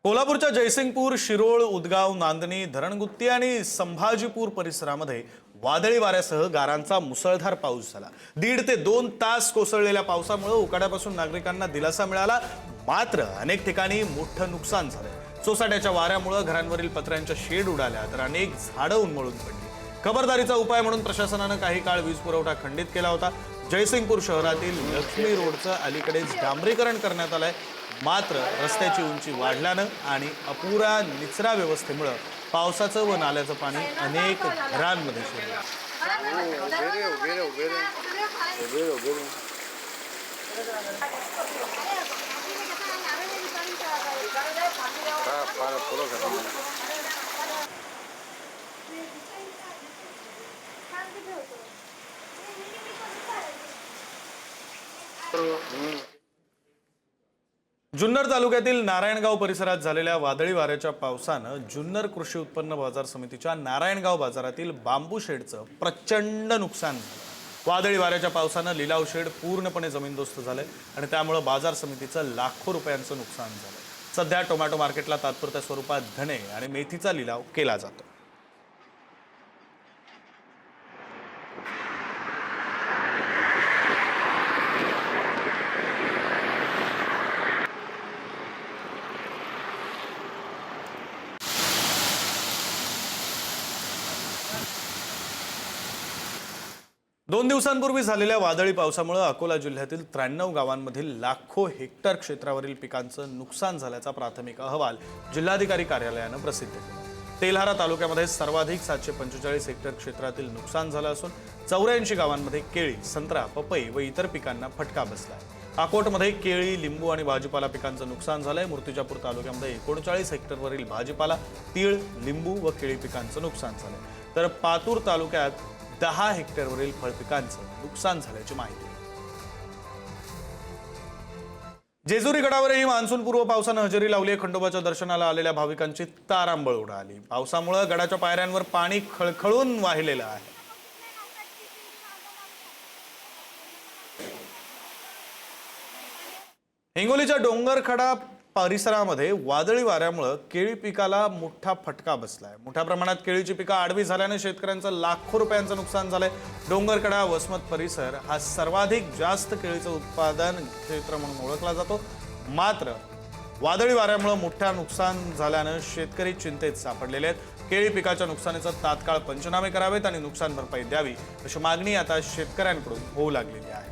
कोल्हापूरच्या जयसिंगपूर, शिरोळ, उदगाव, नांदणी, धरणगुत्ती आणि संभाजीपूर परिसरामध्ये वादळी वाऱ्यासह गारांचा मुसळधार पाऊस झाला। 1.5 ते 2 तास कोसळलेल्या पावसामुळे उकाड्यापासून नागरिकांना दिलासा मिळाला, मात्र अनेक ठिकाणी मोठं नुकसान झालं। सोसाट्याच्या वाऱ्यामुळे घरांवरील पत्र्यांच्या शेड उडाल्या तर अनेक झाडं उन्मळून पडली। खबरदारीचा उपाय म्हणून प्रशासनाने काही काळ वीज पुरवठा खंडित केला होता। जयसिंगपूर शहरातील लक्ष्मी रोडचं अलीकडेच डांबरीकरण करण्यात आलंय, मात्र रस्त्याची उंची वाढल्यानं आणि अपुरा निचरा व्यवस्थेमुळे पावसाचं व नाल्याचं पाणी अनेक घरांमध्ये शिरलं। जुन्नर तालुक्यातील नारायणगाव परिसरात झालेल्या वादळी वाऱ्याच्या पावसानं जुन्नर कृषी उत्पन्न बाजार समितीच्या नारायणगाव बाजारातील बांबू शेडचं प्रचंड नुकसान झालं। वादळी वाऱ्याच्या पावसानं लिलाव शेड पूर्णपणे जमीनदोस्त झाले आणि त्यामुळे बाजार समितीचं लाखो रुपयांचं नुकसान झालं। सध्या टोमॅटो मार्केटला तात्पुरत्या स्वरूपात धणे आणि मेथीचा लिलाव केला जातो। दोन दिवसांपूर्वी झालेल्या वादळी पावसामुळे अकोला जिल्ह्यातील 93 गावांमधील लाखो हेक्टर क्षेत्रावरील पिकांचं नुकसान झाल्याचा प्राथमिक अहवाल जिल्हाधिकारी कार्यालयानं प्रसिद्ध केला। तेल्हारा तालुक्यामध्ये सर्वाधिक 745 हेक्टर क्षेत्रातील नुकसान झालं असून 84 गावांमध्ये केळी, संत्रा, पपई व इतर पिकांना फटका बसलाय। अकोटमध्ये केळी, लिंबू आणि भाजीपाला पिकांचं नुकसान झालंय। मूर्तिजापूर तालुक्यामध्ये 39 हेक्टरवरील भाजीपाला, तीळ, लिंबू व केळी पिकांचं नुकसान झालंय, तर पातूर तालुक्यात 10 हेक्टरवरील फळपिकांचं नुकसान झाल्याची माहिती आहे। जेजुरी गडावरही मान्सूनपूर्व पावसानं हजेरी लावली आहे। खंडोबाच्या दर्शनाला आलेल्या भाविकांची तारांबळ उडाली। पावसामुळे गडाच्या पायऱ्यांवर पाणी खळखळून वाहिलेलं आहे। हिंगोलीच्या डोंगरखडा परिसरामध्ये वादळी वाऱ्यामुळे केळी पिकाला मोठा फटका बसलाय। मोठ्या प्रमाणात केळीची पिकं आडवी झाल्याने शेतकऱ्यांचं लाखो रुपयांचं नुकसान झालंय। डोंगरकडा वसमत परिसर हा सर्वाधिक जास्त केळीचं उत्पादन क्षेत्र म्हणून ओळखला जातो, मात्र वादळी वाऱ्यामुळे मोठ्या नुकसान झाल्यानं शेतकरी चिंतेत सापडलेले आहेत। केळी पिकाच्या नुकसानीचं तात्काळ पंचनामे करावेत आणि नुकसान भरपाई द्यावी अशी मागणी आता शेतकऱ्यांकडून होऊ लागलेली आहे।